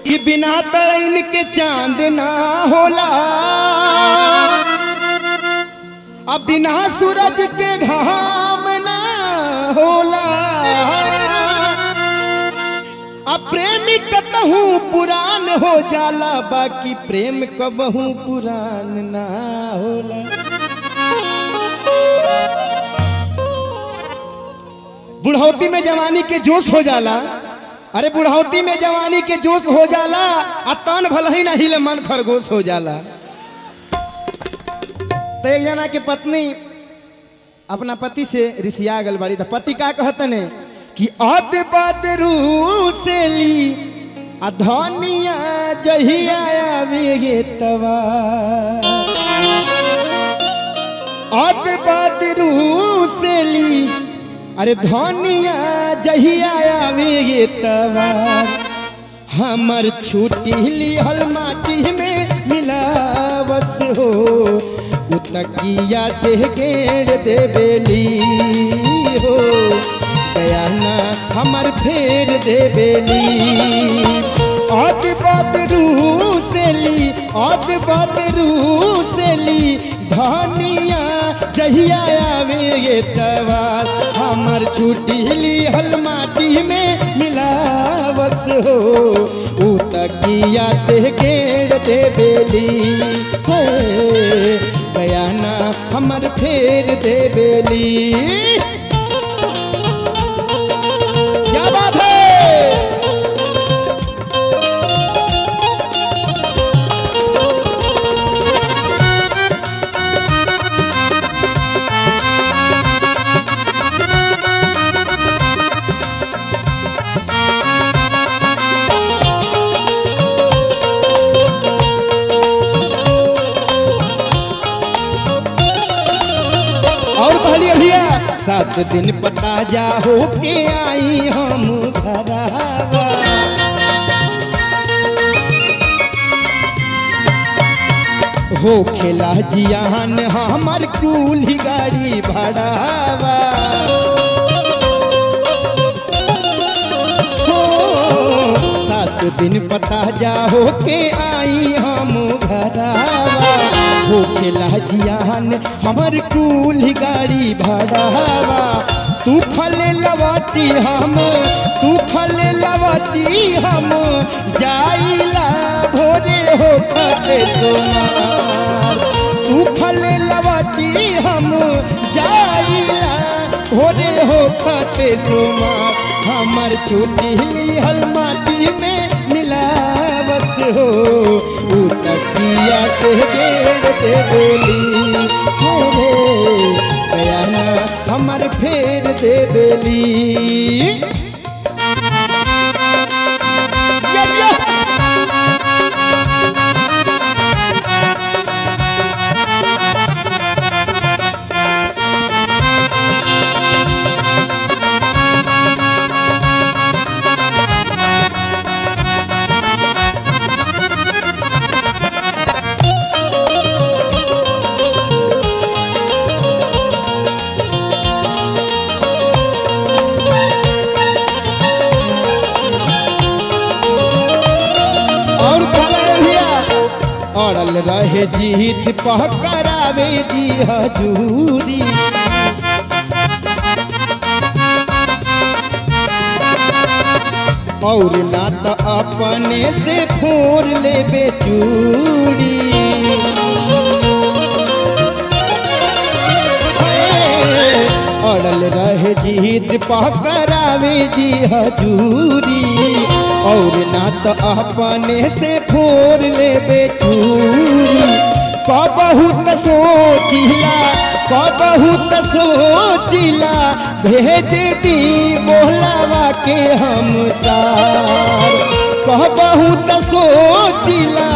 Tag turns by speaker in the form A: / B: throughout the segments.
A: कि बिना तैन के चांद ना होला, अब बिना सूरज के घाम ना होला। अब प्रेम कतहू पुरान हो जाला, बाकी प्रेम कबहू पुरान ना होला। बुढ़ौती में जवानी के जोश हो जाला, अरे बुढ़ौती में जवानी के जोश हो जाला, आ तन भले ही ना हिले मन खरगोश हो जाला। तो एक जना के पत्नी अपना पति से रिसिया गल बाड़ी, तो पति का कहतने कि अद बदरू से ली आ धनिया जहिया आवे तवा, अद बदरू से ली अरे धनिया जहिया आवे तवा, हमर छुट्टी लिहल माटी में मिलावस हो, उतकिया से गेड़ देवेली हो, बयाना हमर फेर देवेली। अद बदरू से ली, अद बदरू से ली धनिया जहिया आवे तवा, हमर छुट्टी लिहल माटी में मिलावस हो, उतकिया से गेड़ देवेली हो, बयाना हमर फेर देवेली। क्या बात है। भैया 7 दिन पता जा हो के आई हम घरवा, हो खेला जियान हमार कुली गाड़ी भाड़ावा, हो 7 दिन पता जा हो के आई हम घरवा, हो खेला जियान हमर कुली गाड़ी भाड़ावा, सुखल लवाटी हम, सुखल लवाटी हम जाइला भोरे हो खते सोनार, सुखल लवाटी हम जाइला भोरे हो खते सोनार, हमर छुट्टी लिहल माटी में मिलावस हो, उतकिया से गेड़ देवेली हो, बयाना हमर फेर देवेली। अड़ल रहे जीत पहकरावे जी हजूरी, और ना तो अपने से फोड़ लेबे चूड़ी, अड़ल रहे जीत पहकरावे जी हजूरी, और ना तो अपने से फोड़ लेबे चूड़ी। बहुत सोचिला, बहुत सोचिला भेज दी बोलावा के हम सार, बहुत सोचिला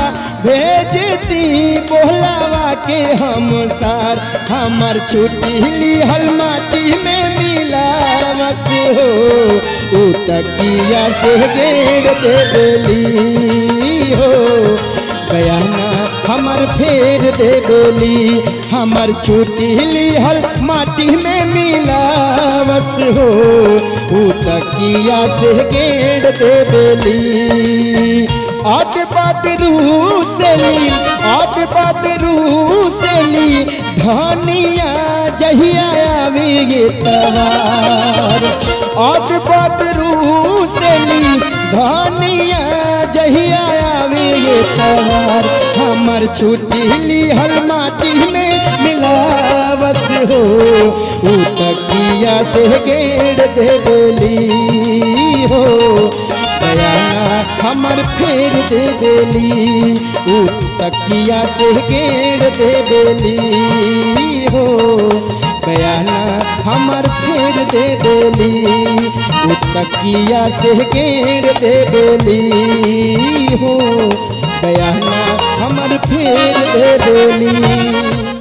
A: भेज दी बोलावा के हम सार, हमर छुट्टी लिहल माटी में मिलावस हो, उतकिया से गेड़ देवेली हो, बयाना हमर फेर देवेली, हमर छुट्टी लिहल माटी में मिलावस हो, उतकिया से गेड़ देवेली। आद बदरू सेली धनिया जहिया आवे तवार आद बदरू सेली धनिया जहिया आवे तवार हमर छुट्टी हल माटी में मिलावस हो उ तकिया से गेड़ देली हो बयाना हमर फेर दे देली उ तकिया से गेड़ देली हो बयाना हमर फेर दे देली उ तकिया से गेड़ देली हो बयाना हमर फेर दे देली।